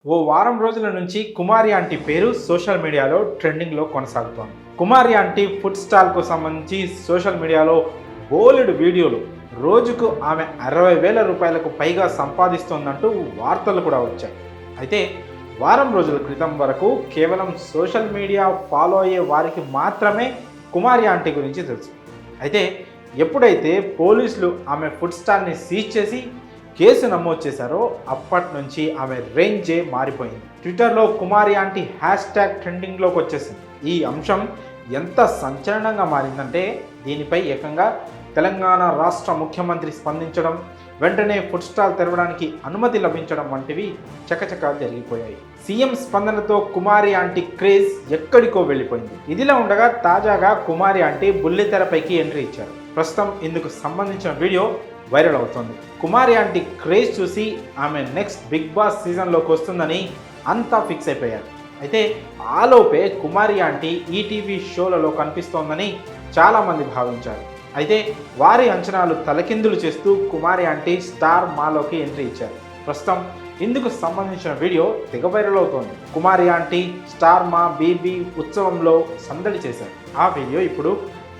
ఓ వారం రోజుల నుంచి కుమారి ఆంటీ పేరు సోషల్ మీడియాలో ట్రెండింగ్లో కొనసాగుతోంది. కుమారి ఆంటీ ఫుడ్ స్టాల్కు సంబంధించి సోషల్ మీడియాలో బోలెడు వీడియోలు, రోజుకు ఆమె 60,000 రూపాయలకు పైగా సంపాదిస్తోందంటూ వార్తలు కూడా వచ్చాయి. అయితే వారం రోజుల క్రితం వరకు కేవలం సోషల్ మీడియా ఫాలో అయ్యే వారికి మాత్రమే కుమారి ఆంటీ గురించి తెలుసు. అయితే ఎప్పుడైతే పోలీసులు ఆమె ఫుడ్ స్టాల్ని సీజ్ చేసి కేసు నమోదు చేశారో అప్పటి నుంచి ఆమె రేంజే మారిపోయింది. ట్విట్టర్లో కుమారి ఆంటీ హ్యాష్ ట్యాగ్ ట్రెండింగ్లోకి వచ్చేసింది. ఈ అంశం ఎంత సంచలనంగా మారిందంటే దీనిపై ఏకంగా తెలంగాణ రాష్ట్ర ముఖ్యమంత్రి స్పందించడం, వెంటనే ఫుడ్ స్టాల్ తెరవడానికి అనుమతి లభించడం వంటివి చకచకా జరిగిపోయాయి. సీఎం స్పందనతో కుమారి ఆంటీ క్రేజ్ ఎక్కడికో వెళ్ళిపోయింది. ఇదిలా ఉండగా తాజాగా కుమారి ఆంటీ బుల్లితెరపైకి ఎంట్రీ ఇచ్చారు. ప్రస్తుతం ఇందుకు సంబంధించిన వీడియో వైరల్ అవుతోంది. కుమారి ఆంటీ క్రేజ్ చూసి ఆమె నెక్స్ట్ బిగ్ బాస్ సీజన్లోకి వస్తుందని అంతా ఫిక్స్ అయిపోయారు. అయితే ఆలోపే కుమారి ఆంటీ ఈటీవీ షోలలో కనిపిస్తోందని చాలామంది భావించారు. అయితే వారి అంచనాలు తలకిందులు చేస్తూ కుమారి ఆంటీ స్టార్ మాలోకి ఎంట్రీ ఇచ్చారు. ప్రస్తుతం ఇందుకు సంబంధించిన వీడియో తెగ వైరల్ అవుతోంది. కుమారి ఆంటీ స్టార్ మా బీబీ ఉత్సవంలో సందడి చేశారు. ఆ వీడియో ఇప్పుడు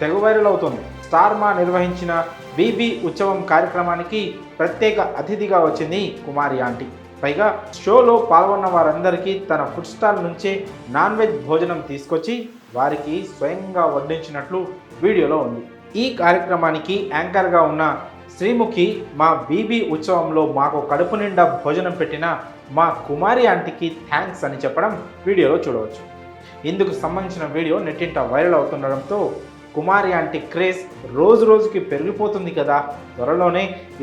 తెగ వైరల్ అవుతోంది. స్టార్ మా నిర్వహించిన బీబీ ఉత్సవం కార్యక్రమానికి ప్రత్యేక అతిథిగా వచ్చింది కుమారి ఆంటీ. పైగా షోలో పాల్గొన్న వారందరికీ తన ఫుడ్ స్టాల్ నుంచే నాన్ వెజ్ భోజనం తీసుకొచ్చి వారికి స్వయంగా వడ్డించినట్లు వీడియోలో ఉంది. ఈ కార్యక్రమానికి యాంకర్గా ఉన్న శ్రీముఖి, మా బీబీ ఉత్సవంలో మాకు కడుపు నిండా భోజనం పెట్టిన మా కుమారి ఆంటీకి థ్యాంక్స్ అని చెప్పడం వీడియోలో చూడవచ్చు. ఇందుకు సంబంధించిన వీడియో నెట్టింట వైరల్ అవుతుండడంతో కుమారి ఆంటీ క్రేజ్ రోజు రోజుకి పెరిగిపోతుంది కదా, త్వరలోనే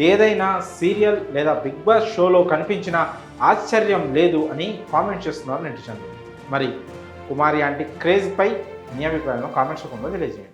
ఏదైనా సీరియల్ లేదా బిగ్ బాస్ షోలో కనిపించిన ఆశ్చర్యం లేదు అని కామెంట్ చేస్తున్నారు నెటిజన్లు. మరి కుమారి ఆంటీ క్రేజ్పై మీ అభిప్రాయాలను కామెంట్స్ రూపంలో తెలియజేయండి.